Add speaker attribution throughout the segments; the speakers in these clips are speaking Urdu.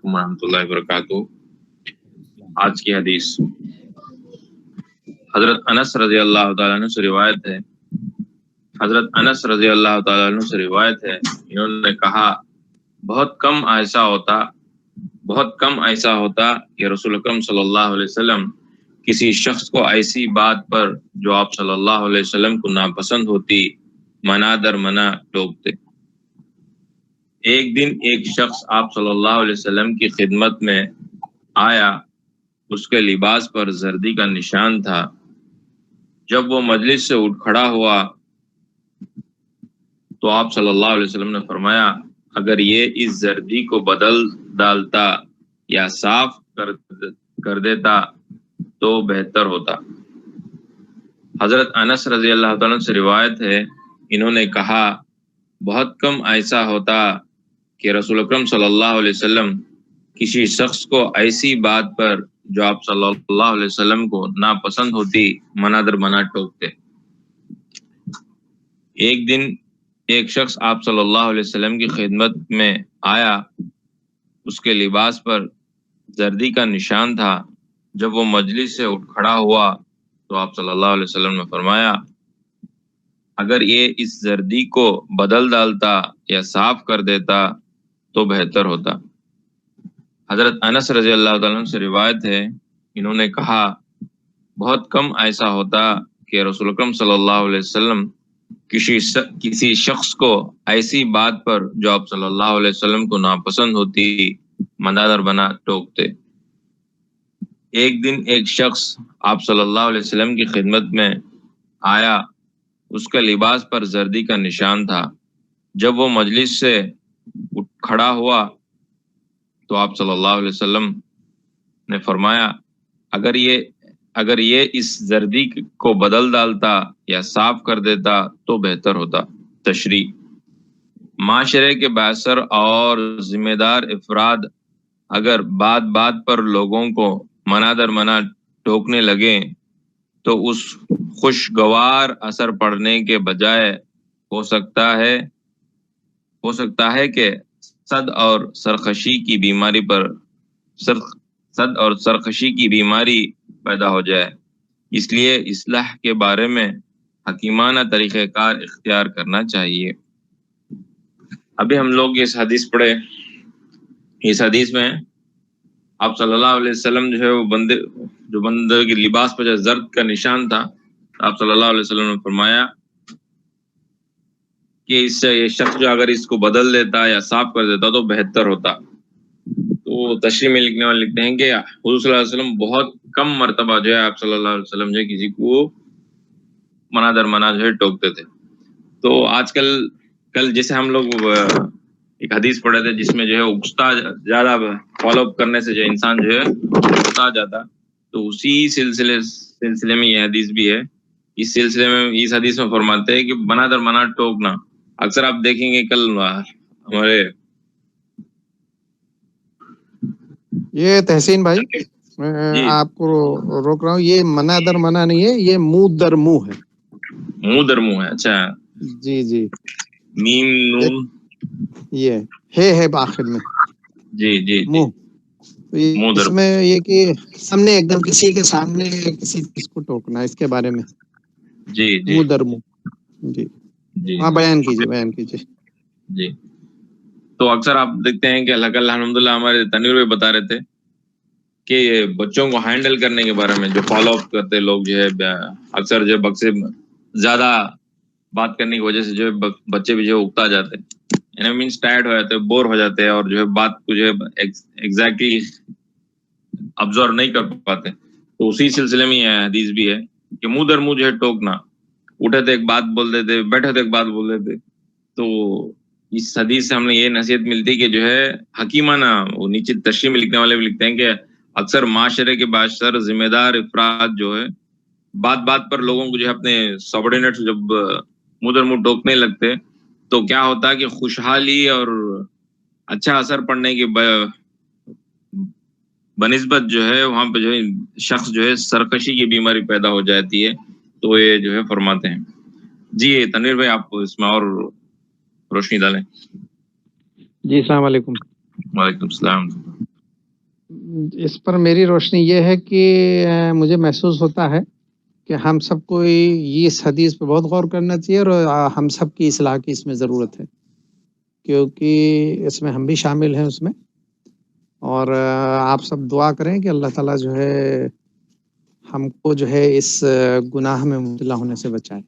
Speaker 1: علیکم ورحمۃ اللہ وبرکاتہ۔ آج کی حدیث حضرت انس رضی اللہ تعالیٰ عنہ سے روایت ہے انہوں نے کہا بہت کم ایسا ہوتا کہ رسول اکرم صلی اللہ علیہ وسلم کسی شخص کو ایسی بات پر جو آپ صلی اللہ علیہ وسلم کو ناپسند ہوتی منع در منع ٹوکتے۔ ایک دن ایک شخص آپ صلی اللہ علیہ وسلم کی خدمت میں آیا، اس کے لباس پر زردی کا نشان تھا۔ جب وہ مجلس سے اٹھ کھڑا ہوا تو آپ صلی اللہ علیہ وسلم نے فرمایا اگر یہ اس زردی کو بدل ڈالتا یا صاف کر دیتا تو بہتر ہوتا۔ حضرت انس رضی اللہ تعالیٰ سے روایت ہے، انہوں نے کہا بہت کم ایسا ہوتا کہ رسول اکرم صلی اللہ علیہ وسلم کسی شخص کو ایسی بات پر جو آپ صلی اللہ علیہ وسلم کو ناپسند ہوتی منع در منع ٹوکتے۔ ایک دن ایک شخص آپ صلی اللہ علیہ وسلم کی خدمت میں آیا، اس کے لباس پر زردی کا نشان تھا۔ جب وہ مجلس سے اٹھ کھڑا ہوا تو آپ صلی اللہ علیہ وسلم نے فرمایا اگر یہ اس زردی کو بدل ڈالتا یا صاف کر دیتا تو بہتر ہوتا۔ حضرت انس رضی اللہ تعالیٰ عنہ سے روایت ہے، انہوں نے کہا بہت کم ایسا ہوتا کہ رسول اکرم صلی اللہ علیہ وسلم کسی شخص کو ایسی بات پر جو آپ صلی اللہ علیہ وسلم کو ناپسند ہوتی منع در منع ٹوکتے۔ ایک دن ایک شخص آپ صلی اللہ علیہ وسلم کی خدمت میں آیا، اس کے لباس پر زردی کا نشان تھا۔ جب وہ مجلس سے اٹھ کھڑا ہوا تو آپ صلی اللہ علیہ وسلم نے فرمایا اگر یہ اس زردی کو بدل ڈالتا یا صاف کر دیتا تو بہتر ہوتا۔ تشریح: معاشرے کے بااثر اور ذمہ دار افراد اگر بات بات پر لوگوں کو منع در منع ٹوکنے لگیں تو اس خوشگوار اثر پڑنے کے بجائے ہو سکتا ہے کہ صد اور سرخوشی کی بیماری پیدا ہو جائے۔ اس لیے اصلاح کے بارے میں حکیمانہ طریقہ کار اختیار کرنا چاہیے۔ ابھی ہم لوگ اس حدیث پڑھے، اس حدیث میں آپ صلی اللہ علیہ وسلم جو ہے وہ بندے کے لباس پر جو زرد کا نشان تھا، آپ صلی اللہ علیہ وسلم نے فرمایا کہ اس سے یہ شخص جو اگر اس کو بدل دیتا یا صاف کر دیتا تو بہتر ہوتا۔ تو تشریح میں لکھنے والے لکھتے ہیں کہ حضور صلی اللہ علیہ وسلم بہت کم مرتبہ جو ہے آپ صلی اللہ علیہ وسلم جو ہے کسی کو منع در منع جو ہے ٹوکتے تھے۔ تو آج کل جیسے ہم لوگ ایک حدیث پڑھے تھے جس میں جو ہے اکتا زیادہ فالو اپ کرنے سے جو انسان جو ہے اکتا جاتا، تو اسی سلسلے میں یہ حدیث بھی ہے۔ اس سلسلے میں اس حدیث میں فرماتے ہیں کہ منع در منع ٹوکنا اکثر آپ دیکھیں گے کل ہمارے
Speaker 2: یہ تحسین بھائی میں آپ کو روک رہا ہوں، یہ منع در منع نہیں ہے، یہ منہ در منہ ہے۔
Speaker 1: منہ در منہ ہے، اچھا
Speaker 2: جی جی،
Speaker 1: میم نون
Speaker 2: یہ ہے آخر میں
Speaker 1: جی
Speaker 2: منہ۔ اس میں یہ کہ سامنے ایک دم کسی کے سامنے کسی چیز کو ٹوکنا، اس کے بارے میں
Speaker 1: جی
Speaker 2: منہ در منہ۔ جی ہاں، بیان کیجیے
Speaker 1: جی۔ تو اکثر آپ دیکھتے ہیں کہ الحمدللہ ہمارے تنویر بھائی بتا رہے تھے کہ بچوں کو ہینڈل کرنے کے بارے میں جو فالو اپ کرتے لوگ جو ہے اکثر جو بچے زیادہ بات کرنے کی وجہ سے جو ہے بچے بھی جو اکتا جاتے ہیں، مینس ٹائرڈ ہو جاتے ہیں، بور ہو جاتے ہیں، اور جو ہے بات کو جو ہے ایگزیکٹلی ابزرو نہیں کر پاتے۔ تو اسی سلسلے میں یہ حدیث بھی ہے کہ منہ در منہ جو ہے ٹوکنا، اٹھے تو ایک بات بول دیتے، بیٹھے تو ایک بات بول دیتے۔ تو اس حدیث سے ہم نے یہ نصیحت ملتی کہ جو ہے حکیمانہ، وہ نیچے تشریح میں لکھنے والے بھی لکھتے ہیں کہ اکثر معاشرے کے بااثر ذمہ دار افراد جو ہے بات بات پر لوگوں کو جو ہے اپنے سبارڈینیٹ جب منہ در منہ ٹوکنے لگتے تو کیا ہوتا کہ خوشحالی اور اچھا اثر پڑنے کی بنسبت جو ہے وہاں پہ جو ہے شخص جو ہے سرکشی کی بیماری پیدا ہو جاتی ہے۔ تو یہ جو ہے فرماتے ہیں۔ جی تنویر بھائی، آپ اس میں اور روشنی ڈالیں۔
Speaker 2: جی السلام علیکم۔
Speaker 1: وعلیکم السلام۔
Speaker 2: اس پر میری روشنی یہ ہے کہ مجھے محسوس ہوتا ہے کہ ہم سب کو اس حدیث پہ بہت غور کرنا چاہیے، اور ہم سب کی اصلاح کی اس میں ضرورت ہے، کیونکہ اس میں ہم بھی شامل ہیں اس میں. اور آپ سب دعا کریں کہ اللہ تعالیٰ جو ہے ہم کو جو ہے اس گناہ میں مبتلا ہونے سے بچائے.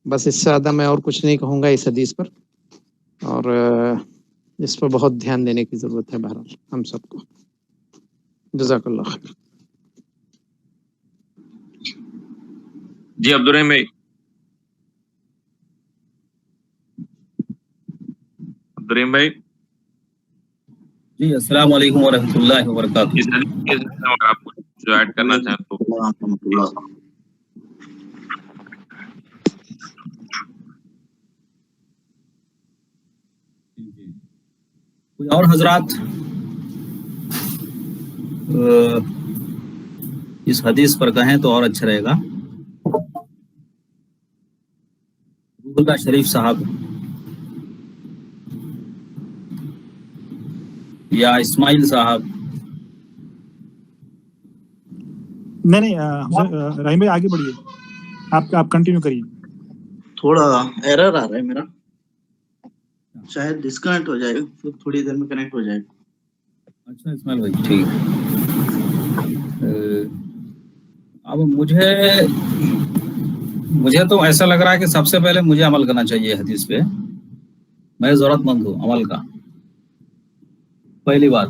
Speaker 2: بس اس سے زیادہ میں اور کچھ نہیں کہوں گا اس حدیث پر، اور اس پر بہت دھیان دینے کی ضرورت ہے بہرحال ہم سب کو. جزاک اللہ خیر.
Speaker 1: جی عبدالرحیم بھائی. عبدالرحیم بھائی
Speaker 3: جی السلام علیکم ورحمۃ اللہ وبرکاتہ.
Speaker 1: اس حدیث کے سلسلے میں آپ کچھ ایڈ کرنا چاہیں تو.
Speaker 3: کوئی اور حضرات اس حدیث پر کہیں تو اور اچھا رہے گا. روح اللہ شریف صاحب یا اسماعیل صاحب.
Speaker 4: نہیں رحیم بھائی آگے بڑھیے، آپ کنٹینیو کریے.
Speaker 5: تھوڑا ایرر آ رہا ہے میرا، شاید ڈسکنیکٹ ہو جائے گا، پھر تھوڑی دیر میں کنیکٹ ہو جائے گا.
Speaker 3: اچھا اسماعیل بھائی ٹھیک. اب مجھے تو ایسا لگ رہا ہے کہ سب سے پہلے مجھے عمل کرنا چاہیے حدیث پہ. میں ضرورت مند ہوں عمل کا، پہلی بات.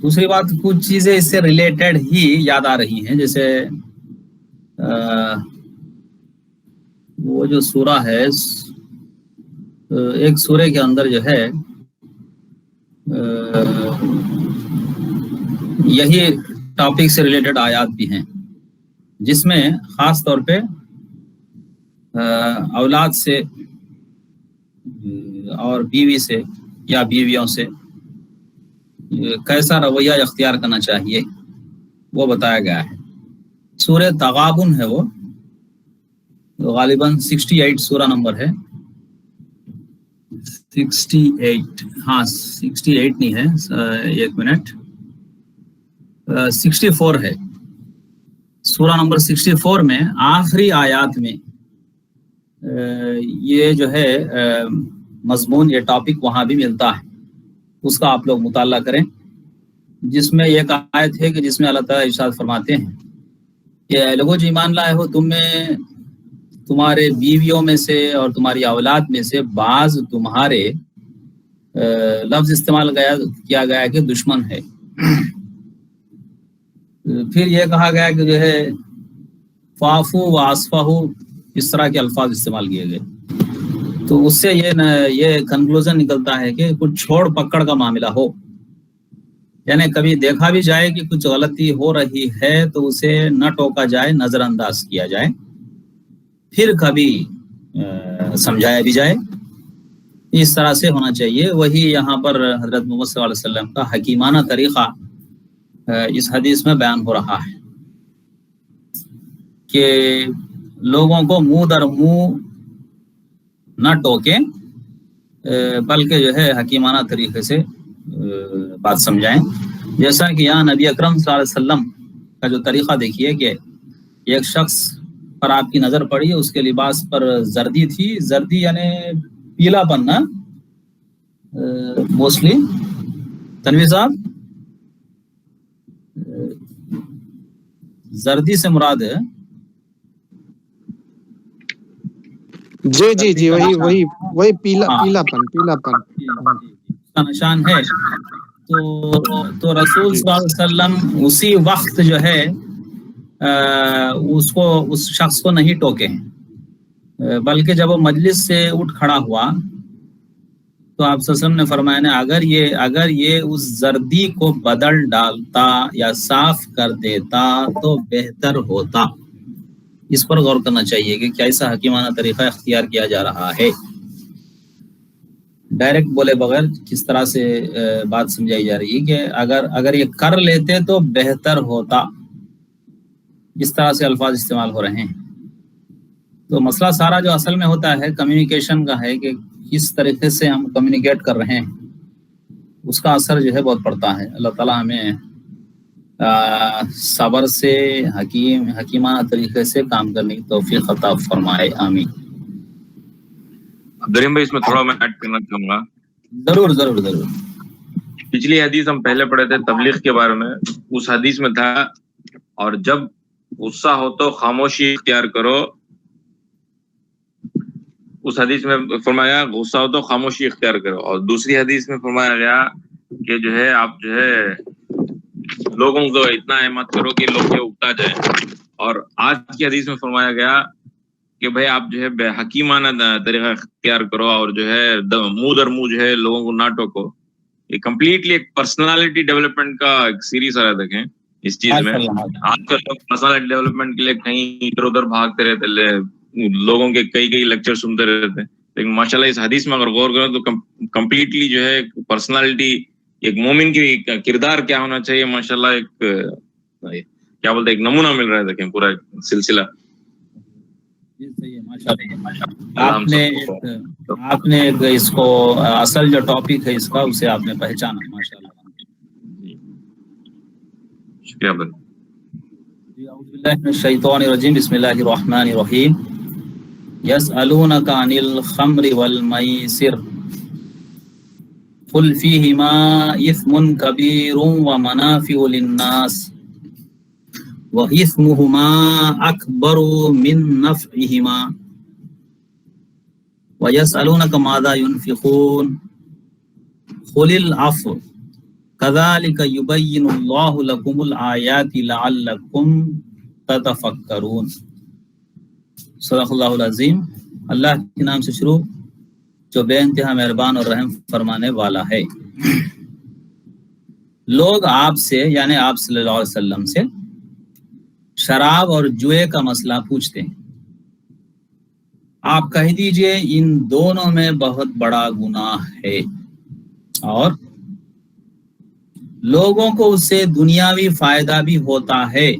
Speaker 3: دوسری بات، کچھ چیزیں اس سے ریلیٹڈ ہی یاد آ رہی ہیں، جیسے وہ جو سورہ ہے، ایک سورہ کے اندر جو ہے یہی ٹاپک سے ریلیٹڈ آیات بھی ہیں، جس میں خاص طور پہ اولاد سے اور بیوی سے یا بیویوں سے کیسا رویہ اختیار کرنا چاہیے وہ بتایا گیا ہے. سورہ تغابن ہے، وہ غالباً 68 سورہ نمبر ہے. 68 ہاں 68 نہیں ہے، ایک منٹ، 64 ہے. سورہ نمبر 64 میں آخری آیات میں یہ جو ہے مضمون، یہ ٹاپک وہاں بھی ملتا ہے. اس کا آپ لوگ مطالعہ کریں، جس میں ایک آیت ہے کہ جس میں اللہ تعالیٰ ارشاد فرماتے ہیں کہ اے لوگو جو ایمان لائے ہو، تم میں تمہارے بیویوں میں سے اور تمہاری اولاد میں سے بعض تمہارے لفظ استعمال کیا گیا کہ دشمن ہے. پھر یہ کہا گیا کہ جو ہے فافو و آصفہو، اس طرح کے الفاظ استعمال کیے گئے. تو اس سے یہ کنکلوژن نکلتا ہے کہ کچھ چھوڑ پکڑ کا معاملہ ہو، یعنی کبھی دیکھا بھی جائے کہ کچھ غلطی ہو رہی ہے تو اسے نہ ٹوکا جائے، نظر انداز کیا جائے، پھر کبھی سمجھایا بھی جائے. اس طرح سے ہونا چاہیے. وہی یہاں پر حضرت محمد صلی اللہ علیہ وسلم کا حکیمانہ طریقہ اس حدیث میں بیان ہو رہا ہے کہ لوگوں کو منہ در منہ نہ ٹوکیں، بلکہ جو ہے حکیمانہ طریقے سے بات سمجھائیں. جیسا کہ یہاں نبی اکرم صلی اللہ علیہ وسلم کا جو طریقہ دیکھیے کہ ایک شخص پر آپ کی نظر پڑی، اس کے لباس پر زردی تھی. زردی یعنی پیلا پن نا، موسٹلی تنویر صاحب زردی سے مراد ہے.
Speaker 2: جی وہی پیلا پن
Speaker 3: کا نشان ہے. تو رسول صلی اللہ علیہ وسلم اسی وقت جو ہے اس شخص کو نہیں ٹوکے ہیں، بلکہ جب وہ مجلس سے اٹھ کھڑا ہوا تو آپ صلی اللہ علیہ وسلم نے فرمایا اگر یہ اس زردی کو بدل ڈالتا یا صاف کر دیتا تو بہتر ہوتا. اس پر غور کرنا چاہیے کہ کیسا حکیمانہ طریقہ اختیار کیا جا رہا ہے. ڈائریکٹ بولے بغیر کس طرح سے بات سمجھائی جا رہی ہے کہ اگر یہ کر لیتے تو بہتر ہوتا. اس طرح سے الفاظ استعمال ہو رہے ہیں. تو مسئلہ سارا جو اصل میں ہوتا ہے کمیونیکیشن کا ہے کہ کس طریقے سے ہم کمیونیکیٹ کر رہے ہیں. اس کا اثر جو ہے بہت پڑتا ہے. اللہ تعالیٰ ہمیں صبر سے حکیمانہ طریقے سے کام کرنے کی توفیق عطا فرمائے. آمین.
Speaker 1: عبدالرحیم بھائی اس میں تھوڑا میں ایڈ کرنا چاہوں گا.
Speaker 3: ضرور ضرور ضرور.
Speaker 1: پچھلی حدیث ہم پہلے پڑھے تھے تبلیغ کے بارے میں. اس حدیث میں تھا اور جب غصہ ہو تو خاموشی اختیار کرو. اس حدیث میں فرمایا غصہ ہو تو خاموشی اختیار کرو. اور دوسری حدیث میں فرمایا گیا کہ جو ہے آپ جو ہے لوگوں کو اتنا احمد کرو کہ لوگ جو اگتا جائے. اور آج کی حدیث میں فرمایا گیا کہ بھائی آپ جو ہے بے حکیمانہ طریقہ اختیار کرو اور جو ہے منہ در منہ جو ہے لوگوں کو نہ ٹوکو. یہ کمپلیٹلی ایک پرسنالٹی ڈیولپمنٹ کا ایک سیریز ہے. دیکھیں اس چیز میں آج کل لوگ پرسنالٹی ڈیولپمنٹ کے لیے کہیں ادھر ادھر بھاگتے رہتے, لوگوں کے کئی لیکچر سنتے رہتے. لیکن ماشاءاللہ اس حدیث میں اگر غور کرو تو کمپلیٹلی جو ہے پرسنالٹی, ایک مومن کی کردار کیا ہونا چاہیے, ماشاءاللہ ایک کیا بولتے ایک نمونہ مل رہا ہے. دیکھیں پورا سلسلہ.
Speaker 3: آپ نے اس کو اصل جو ٹاپک ہے اس کا اسے آپ نے پہچانا. ماشاءاللہ.
Speaker 1: شکریہ بھائی.
Speaker 3: اعوذ باللہ من الشیطان الرجیم. بسم اللہ الرحمن الرحیم. یسألونک عن الخمر والمیسر قل فیہما اثم کبیر ومنافع للناس وَإِثْمُهُمَا أَكْبَرُ مِن نَفْعِهِمَا وَيَسْأَلُونَكَ مَاذَا يُنْفِقُونَ قُلِ الْعَفْوَ كَذَلِكَ يُبَيِّنُ اللَّهُ لَكُمُ الْآيَاتِ لَعَلَّكُمْ تَتَفَكَّرُونَ. صدق اللہ العظیم. اللہ کے نام سے شروع جو بے انتہا مہربان اور رحم فرمانے والا ہے. لوگ آپ سے یعنی آپ صلی اللہ علیہ وسلم سے شراب اور جوئے کا مسئلہ پوچھتے ہیں. آپ کہہ دیجئے ان دونوں میں بہت بڑا گناہ ہے اور لوگوں کو اس سے دنیاوی فائدہ بھی ہوتا ہے,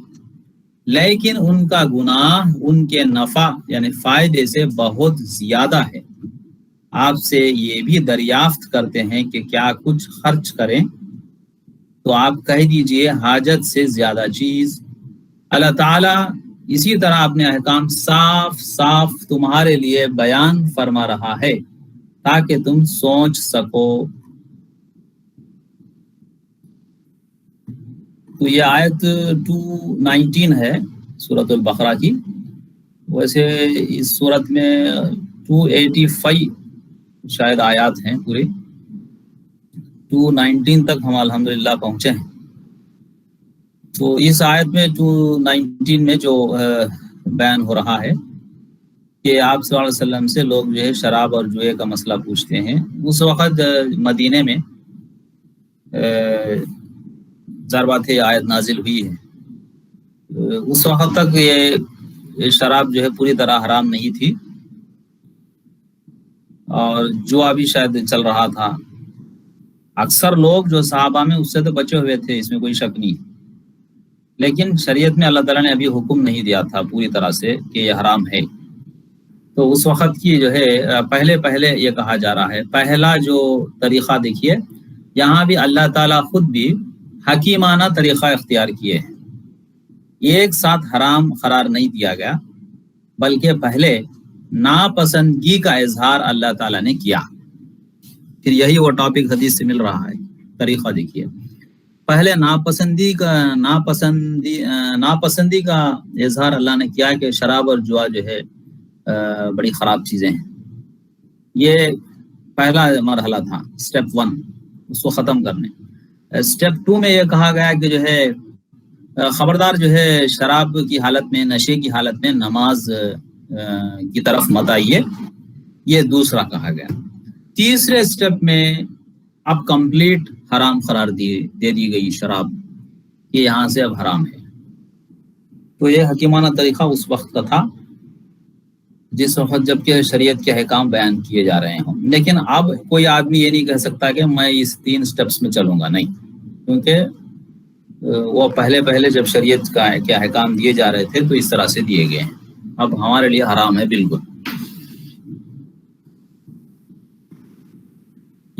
Speaker 3: لیکن ان کا گناہ ان کے نفع یعنی فائدے سے بہت زیادہ ہے. آپ سے یہ بھی دریافت کرتے ہیں کہ کیا کچھ خرچ کریں, تو آپ کہہ دیجئے حاجت سے زیادہ چیز. اللہ تعالیٰ اسی طرح اپنے احکام صاف صاف تمہارے لیے بیان فرما رہا ہے تاکہ تم سوچ سکو. تو یہ آیت 219 ہے سورۃ البقرہ کی. ویسے اس سورت میں 285 شاید آیات ہیں پوری. 219 تک ہم الحمدللہ پہنچے ہیں. تو اس آیت میں 219 میں جو بیان ہو رہا ہے کہ آپ صلی اللہ علیہ وسلم سے لوگ جو ہے شراب اور جوئے کا مسئلہ پوچھتے ہیں. اس وقت مدینے میں ظاہر بات ہے آیت نازل ہوئی ہے. اس وقت تک یہ شراب جو ہے پوری طرح حرام نہیں تھی اور جوا بھی شاید چل رہا تھا. اکثر لوگ جو صحابہ میں اس سے تو بچے ہوئے تھے, اس میں کوئی شک نہیں, لیکن شریعت میں اللہ تعالیٰ نے ابھی حکم نہیں دیا تھا پوری طرح سے کہ یہ حرام ہے. تو اس وقت کی جو ہے پہلے یہ کہا جا رہا ہے. پہلا جو طریقہ دیکھیے, یہاں بھی اللہ تعالیٰ خود بھی حکیمانہ طریقہ اختیار کیے ہیں. ایک ساتھ حرام قرار نہیں دیا گیا, بلکہ پہلے ناپسندگی کا اظہار اللہ تعالیٰ نے کیا. پھر یہی وہ ٹاپک حدیث سے مل رہا ہے. طریقہ دیکھیے, پہلے ناپسندی کا اظہار اللہ نے کیا کہ شراب اور جوا جو ہے بڑی خراب چیزیں ہیں. یہ پہلا مرحلہ تھا, سٹیپ 1, اس کو ختم کرنے. سٹیپ 2 میں یہ کہا گیا کہ جو ہے خبردار جو ہے شراب کی حالت میں, نشے کی حالت میں نماز کی طرف مت آئیے. یہ دوسرا کہا گیا. تیسرے سٹیپ میں اب کمپلیٹ حرام قرار دے دی گئی شراب, یہ یہاں سے اب حرام ہے. تو یہ حکیمانہ طریقہ اس وقت کا تھا جس وقت جب کہ شریعت کے احکام بیان کیے جا رہے ہوں. لیکن اب کوئی آدمی یہ نہیں کہہ سکتا کہ میں اس 3 سٹیپس میں چلوں گا, نہیں, کیونکہ وہ پہلے جب شریعت کے احکام دیے جا رہے تھے تو اس طرح سے دیے گئے ہیں. اب ہمارے لیے حرام ہے بالکل.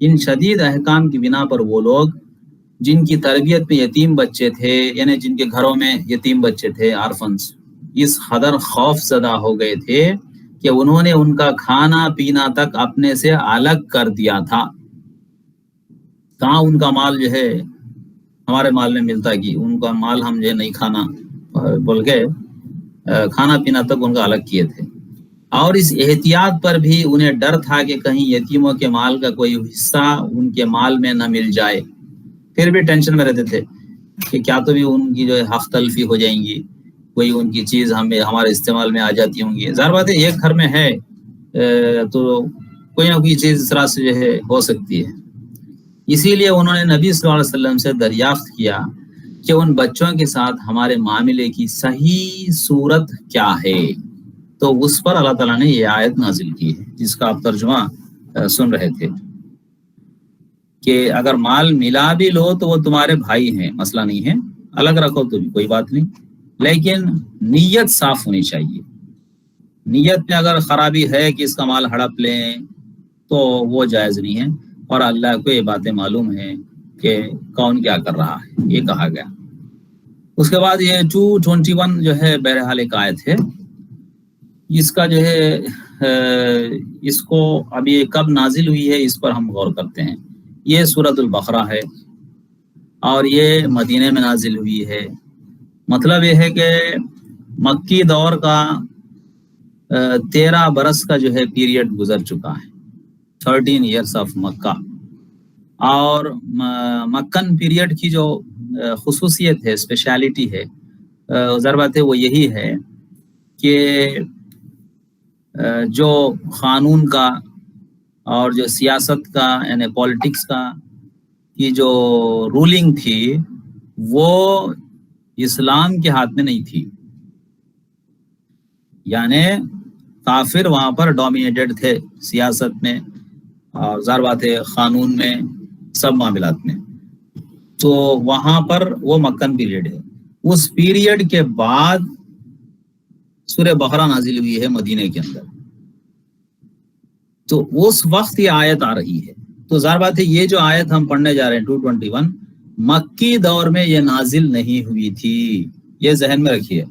Speaker 3: ان شدید احکام کی بنا پر وہ لوگ جن کی تربیت میں یتیم بچے تھے، یعنی جن کے گھروں میں یتیم بچے تھے، آرفنس، اس قدر خوف زدہ ہو گئے تھے کہ انہوں نے ان کا کھانا پینا تک اپنے سے الگ کر دیا تھا. کہاں ان کا مال جو ہے ہمارے مال میں ملتا کہ ان کا مال ہم جو ہے نہیں کھانا بول کے کھانا پینا تک ان کا الگ کیے تھے. اور اس احتیاط پر بھی انہیں ڈر تھا کہ کہیں یتیموں کے مال کا کوئی حصہ ان کے مال میں نہ مل جائے. پھر بھی ٹینشن میں رہتے تھے کہ کیا تو بھی ان کی جو ہے حق تلفی ہو جائیں گی، کوئی ان کی چیز ہمارے استعمال میں آ جاتی ہوں گی. ظاہر بات ہے ایک گھر میں ہے تو کوئی نہ کوئی چیز اس طرح سے جو ہے ہو سکتی ہے. اسی لیے انہوں نے نبی صلی اللہ علیہ وسلم سے دریافت کیا کہ ان بچوں کے ساتھ ہمارے معاملے کی صحیح صورت کیا ہے. تو اس پر اللہ تعالیٰ نے یہ آیت نازل کی ہے جس کا آپ ترجمہ سن رہے تھے کہ اگر مال ملا بھی لو تو وہ تمہارے بھائی ہیں، مسئلہ نہیں ہے، الگ رکھو تو بھی کوئی بات نہیں، لیکن نیت صاف ہونی چاہیے. نیت میں اگر خرابی ہے کہ اس کا مال ہڑپ لیں تو وہ جائز نہیں ہے، اور اللہ کو یہ باتیں معلوم ہیں کہ کون کیا کر رہا ہے، یہ کہا گیا. اس کے بعد یہ 221 جو ہے بہرحال ایک آیت ہے، اس کا جو ہے اس کو ابھی کب نازل ہوئی ہے اس پر ہم غور کرتے ہیں. یہ سورۃ البقرہ ہے اور یہ مدینے میں نازل ہوئی ہے. مطلب یہ ہے کہ مکی دور کا 13 برس کا جو ہے پیریڈ گزر چکا ہے، 13 ایئرس آف مکہ. اور مکن پیریڈ کی جو خصوصیت ہے، اسپیشلٹی ہے، ظاہر بات ہے وہ یہی ہے کہ جو قانون کا اور جو سیاست کا یعنی پالیٹکس کا کی جو رولنگ تھی وہ اسلام کے ہاتھ میں نہیں تھی. یعنی کافر وہاں پر ڈومینیٹڈ تھے سیاست میں اور ظاہر بات ہے قانون میں، سب معاملات میں. تو وہاں پر وہ مکن پیریڈ ہے. اس پیریڈ کے بعد سورہ بقرہ نازل ہوئی ہے مدینے کے اندر. تو اس وقت یہ آیت آ رہی ہے. تو ظاہر بات ہے یہ جو آیت ہم پڑھنے جا رہے ہیں 221 مکی دور میں یہ نازل نہیں ہوئی تھی، یہ ذہن میں رکھیے.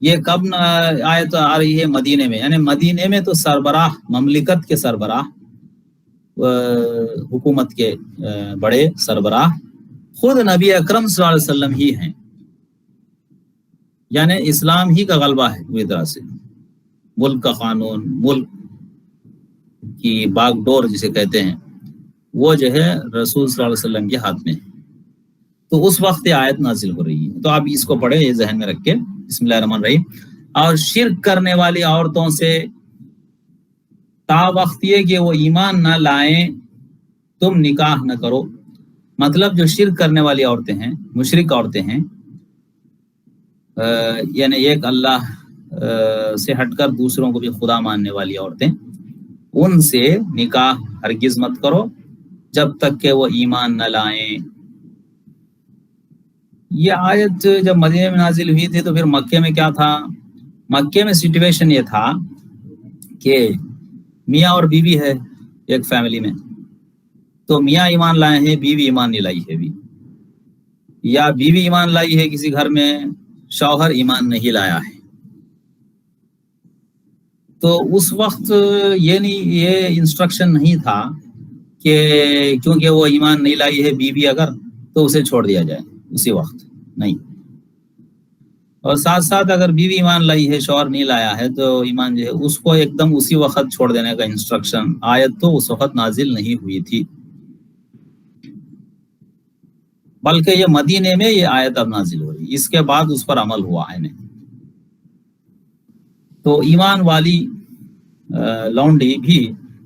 Speaker 3: یہ کب آیت آ رہی ہے؟ مدینے میں. یعنی مدینے میں تو سربراہ، مملکت کے سربراہ، حکومت کے بڑے سربراہ خود نبی اکرم صلی اللہ علیہ وسلم ہی ہیں. یعنی اسلام ہی کا غلبہ ہے پوری طرح سے. ملک کا قانون، ملک کی باغ ڈور جسے کہتے ہیں، وہ جو ہے رسول صلی اللہ علیہ وسلم کے ہاتھ میں ہے. تو اس وقت یہ آیت نازل ہو رہی ہے. تو آپ اس کو پڑھیں، یہ ذہن میں رکھ کے. بسم اللہ الرحمن الرحیم. اور شرک کرنے والی عورتوں سے تا وقت یہ کہ وہ ایمان نہ لائیں تم نکاح نہ کرو. مطلب جو شرک کرنے والی عورتیں ہیں، مشرک عورتیں ہیں، یعنی ایک اللہ سے ہٹ کر دوسروں کو بھی خدا ماننے والی عورتیں، ان سے نکاح ہرگز مت کرو جب تک کہ وہ ایمان نہ لائیں. یہ آیت جب مدینے میں نازل ہوئی تھی تو پھر مکے میں کیا تھا؟ مکے میں سچویشن یہ تھا کہ میاں اور بیوی ہے ایک فیملی میں، تو میاں ایمان لائے ہیں، بیوی ایمان نہیں لائی ہے بھی، یا بیوی ایمان لائی ہے کسی گھر میں، شوہر ایمان نہیں لایا ہے. تو اس وقت یہ انسٹرکشن نہیں تھا کہ کیونکہ وہ ایمان نہیں لائی ہے بیوی اگر تو اسے چھوڑ دیا جائے اسی وقت، نہیں. اور ساتھ ساتھ اگر بیوی ایمان لائی ہے، شوہر نہیں لایا ہے، تو ایمان جو ہے اس کو ایک دم اسی وقت چھوڑ دینے کا انسٹرکشن، آیت تو اس وقت نازل نہیں ہوئی تھی، بلکہ یہ مدینے میں یہ آیت اب نازل ہو رہی. اس کے بعد اس پر عمل ہوا ہے نہیں. تو ایمان والی لونڈی بھی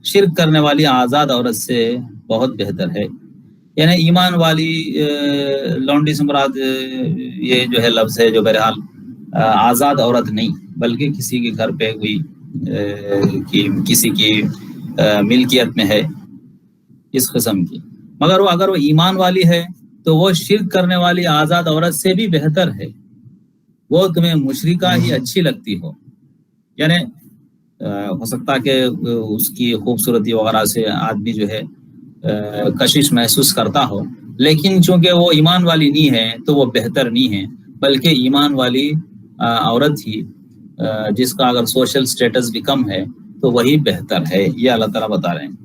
Speaker 3: شرک کرنے والی آزاد عورت سے بہت بہتر ہے. یعنی ایمان والی لونڈی سے مراد یہ جو ہے لفظ ہے جو بہرحال آزاد عورت نہیں، بلکہ کسی کے گھر پہ کوئی کسی کی ملکیت میں ہے اس قسم کی. مگر وہ اگر وہ ایمان والی ہے تو وہ شرک کرنے والی آزاد عورت سے بھی بہتر ہے. وہ تمہیں مشرکہ ہی اچھی لگتی ہو. یعنی ہو سکتا ہے کہ اس کی خوبصورتی وغیرہ سے آدمی جو ہے کشش محسوس کرتا ہو، لیکن چونکہ وہ ایمان والی نہیں ہے تو وہ بہتر نہیں ہے، بلکہ ایمان والی عورت ہی جس کا اگر سوشل سٹیٹس بھی کم ہے تو وہی بہتر ہے، یہ اللہ تعالیٰ بتا رہے ہیں۔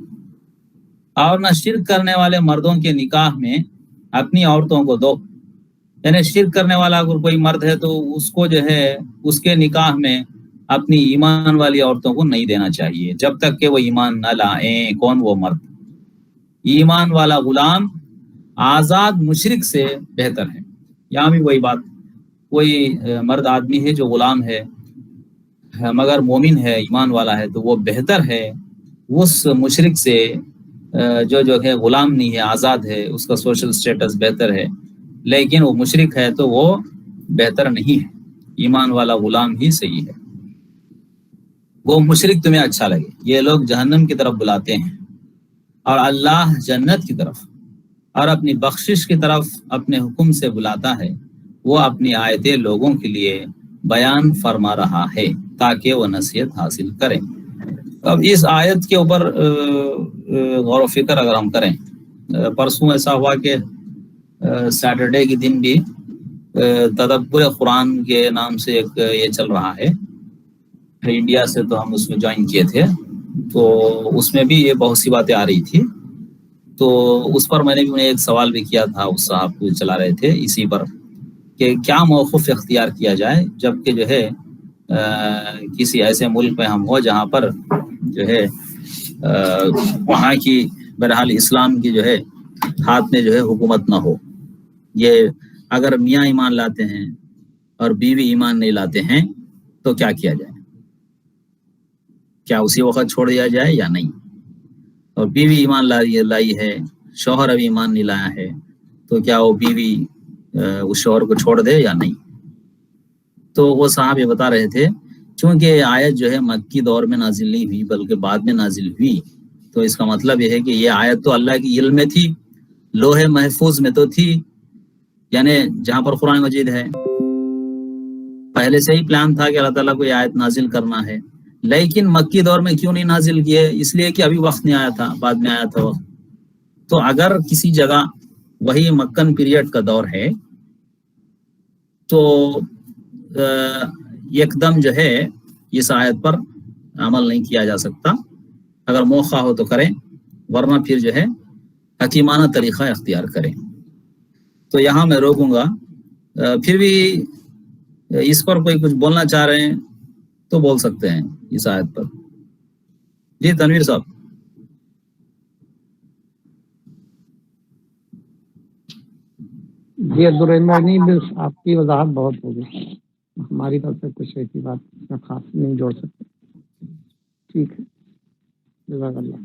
Speaker 3: اور نہ شرک کرنے والے مردوں کے نکاح میں اپنی عورتوں کو دو، یعنی شرک کرنے والا اگر کوئی مرد ہے تو اس کو جو ہے اس کے نکاح میں اپنی ایمان والی عورتوں کو نہیں دینا چاہیے جب تک کہ وہ ایمان نہ لائیں۔ کون وہ مرد؟ ایمان والا غلام آزاد مشرک سے بہتر ہے۔ یہاں بھی وہی بات، کوئی مرد آدمی ہے جو غلام ہے مگر مومن ہے، ایمان والا ہے، تو وہ بہتر ہے اس مشرک سے جو ہے غلام نہیں ہے، آزاد ہے، اس کا سوشل سٹیٹس بہتر ہے، لیکن وہ مشرک ہے تو وہ بہتر نہیں ہے، ایمان والا غلام ہی صحیح ہے۔ وہ مشرک تمہیں اچھا لگے، یہ لوگ جہنم کی طرف بلاتے ہیں اور اللہ جنت کی طرف اور اپنی بخشش کی طرف اپنے حکم سے بلاتا ہے۔ وہ اپنی آیتیں لوگوں کے لیے بیان فرما رہا ہے تاکہ وہ نصیحت حاصل کریں۔ اب اس آیت کے اوپر غور و فکر اگر ہم کریں، پرسوں ایسا ہوا کہ سیٹرڈے کے دن بھی تدبر قرآن کے نام سے ایک یہ چل رہا ہے انڈیا سے، تو ہم اس میں جوائن کیے تھے، تو اس میں بھی یہ بہت سی باتیں آ رہی تھی، تو اس پر میں نے بھی انہیں ایک سوال بھی کیا تھا، اس صاحب کو چلا رہے تھے اسی پر کہ کیا موقف اختیار کیا جائے جب کہ جو ہے کسی ایسے ملک میں ہم ہو جہاں پر جو ہے وہاں کی بہرحال اسلام کی جو ہے ہاتھ میں جو ہے حکومت نہ ہو۔ یہ اگر میاں ایمان لاتے ہیں اور بیوی ایمان نہیں لاتے ہیں تو کیا کیا جائے؟ کیا اسی وقت چھوڑ دیا جائے یا نہیں؟ اور بیوی ایمان لائی ہے، شوہر ابھی ایمان نہیں لایا ہے، تو کیا وہ بیوی اس شوہر کو چھوڑ دے یا نہیں؟ تو وہ صاحب یہ بتا رہے تھے چونکہ یہ آیت جو ہے مکی دور میں نازل نہیں ہوئی بلکہ بعد میں نازل ہوئی، تو اس کا مطلب یہ ہے کہ یہ آیت تو اللہ کی علم میں تھی، لوح محفوظ میں تو تھی، یعنی جہاں پر قرآن مجید ہے پہلے سے ہی پلان تھا کہ اللہ تعالیٰ کو یہ آیت نازل کرنا ہے، لیکن مکی دور میں کیوں نہیں نازل کیے؟ اس لیے کہ ابھی وقت نہیں آیا تھا، بعد میں آیا تھا وقت۔ تو اگر کسی جگہ وہی مکن پیریڈ کا دور ہے تو ایک دم جو ہے اس آیت پر عمل نہیں کیا جا سکتا، اگر موقع ہو تو کریں، ورنہ پھر جو ہے حکیمانہ طریقہ اختیار کریں۔ تو یہاں میں روکوں گا، پھر بھی اس پر کوئی کچھ بولنا چاہ رہے ہیں تو بول سکتے ہیں اس آیت پر۔ جی تنویر صاحب۔
Speaker 2: جی عبدالرحمن، نہیں بس آپ کی وضاحت بہت ہو گئی، ہماری طرف سے کچھ ایسی بات خاص نہیں جوڑ سکتے۔ ٹھیک ہے، جزاک اللہ۔